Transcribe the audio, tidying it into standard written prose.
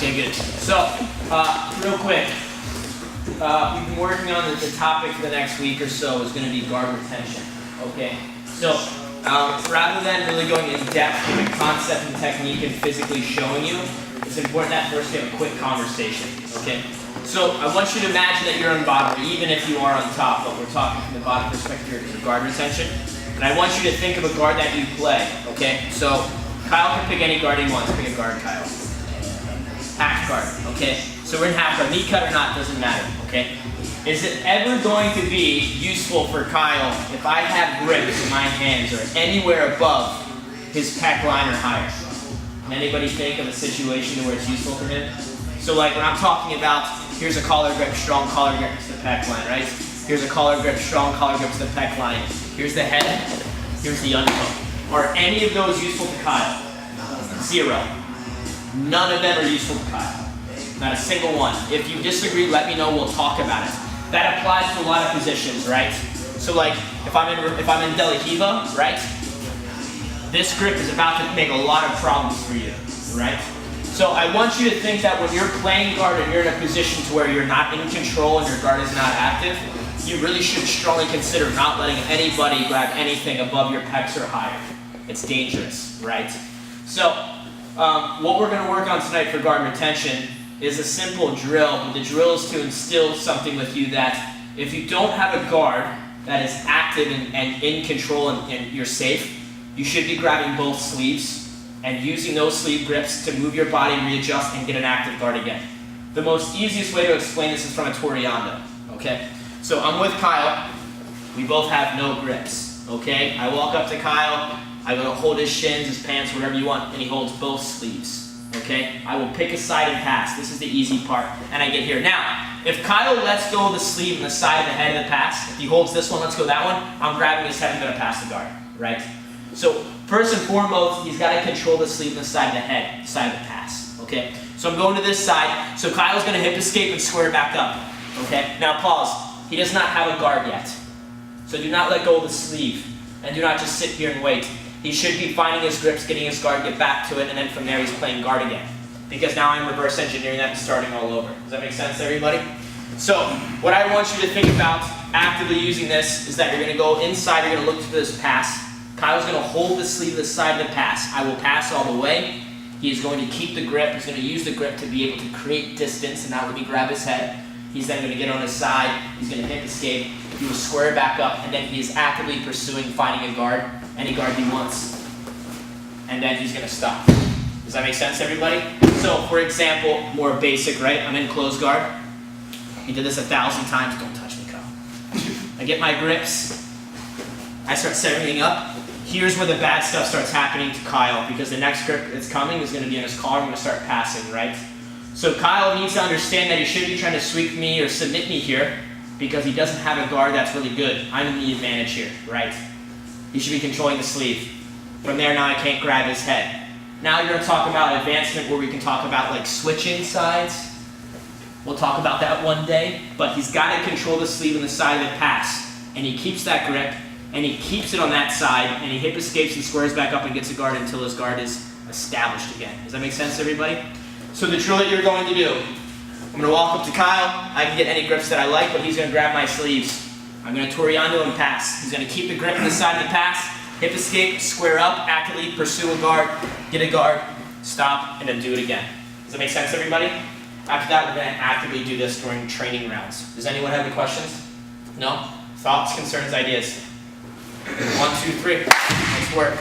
Okay, good. So, real quick, we've been working on the topic for the next week or so is going to be guard retention. Okay, so rather than really going in depth with the concept and technique and physically showing you, it's important that first we have a quick conversation. Okay, so I want you to imagine that you're on bottom, or even if you are on top, but we're talking from the bottom perspective here to guard retention. And I want you to think of a guard that you play. Okay, so Kyle can pick any guard he wants. Pick a guard, Kyle. Half guard, okay? So we're in half guard. Knee cut or not, doesn't matter, okay? Is it ever going to be useful for Kyle if I have grips in my hands or anywhere above his pec line or higher? Can anybody think of a situation where it's useful for him? So like when I'm talking about, here's a collar grip, strong collar grip to the pec line, right? Here's a collar grip, strong collar grip to the pec line. Here's the head, here's the underhook. Are any of those useful to Kyle? Zero. None of them are useful to Kyle. Not a single one. If you disagree, let me know, we'll talk about it. That applies to a lot of positions, right? So like, if I'm in Delahiva, right? This grip is about to make a lot of problems for you, right? So I want you to think that when you're playing guard and you're in a position to where you're not in control and your guard is not active, you really should strongly consider not letting anybody grab anything above your pecs or higher. It's dangerous, right? So, what we're going to work on tonight for guard retention is a simple drill, but the drill is to instill something with you that if you don't have a guard that is active and in control and you're safe, you should be grabbing both sleeves and using those sleeve grips to move your body, readjust, and get an active guard again. The most easiest way to explain this is from a Toriando, okay? So I'm with Kyle, we both have no grips, okay? I walk up to Kyle, I go to hold his shins, his pants, whatever you want, and he holds both sleeves, okay? I will pick a side and pass. This is the easy part, and I get here. Now, if Kyle lets go of the sleeve and the side of the head of the pass, if he holds this one, let's go that one, I'm grabbing his head and going to pass the guard, right? So, first and foremost, he's got to control the sleeve and the side of the head, side of the pass, okay? So I'm going to this side, so Kyle's going to hip escape and square back up, okay? Now pause. He does not have a guard yet, so do not let go of the sleeve, and do not just sit here and wait. He should be finding his grips, getting his guard, get back to it, and then from there he's playing guard again. Because now I'm reverse engineering that and starting all over. Does that make sense to everybody? So, what I want you to think about actively using this is that you're going to go inside, you're going to look for this pass. Kyle's going to hold the sleeve of the side of the pass. I will pass all the way. He is going to keep the grip. He's going to use the grip to be able to create distance and not let me grab his head. He's then going to get on his side. He's going to hip escape. He will square back up, and then he is actively pursuing finding a guard. Any guard he wants, and then he's going to stop. Does that make sense to everybody? So, for example, more basic, right? I'm in close guard. He did this 1,000 times. Don't touch me, Kyle. I get my grips. I start setting up. Here's where the bad stuff starts happening to Kyle, because the next grip that's coming is going to be in his collar. I'm going to start passing, right? So Kyle needs to understand that he shouldn't be trying to sweep me or submit me here, because he doesn't have a guard that's really good. I'm in the advantage here, right? He should be controlling the sleeve. From there, now I can't grab his head. Now you're going to talk about advancement where we can talk about like switching sides. We'll talk about that one day, but he's got to control the sleeve and the side of the pass. And he keeps that grip, and he keeps it on that side, and he hip escapes and squares back up and gets a guard until his guard is established again. Does that make sense to everybody? So the drill that you're going to do, I'm going to walk up to Kyle. I can get any grips that I like, but he's going to grab my sleeves. I'm going to Toriando and pass. He's going to keep the grip on the side of the pass, hip escape, square up, actively pursue a guard, get a guard, stop, and then do it again. Does that make sense, everybody? After that, we're going to actively do this during training rounds. Does anyone have any questions? No? Thoughts, concerns, ideas? 1, 2, 3. Nice work.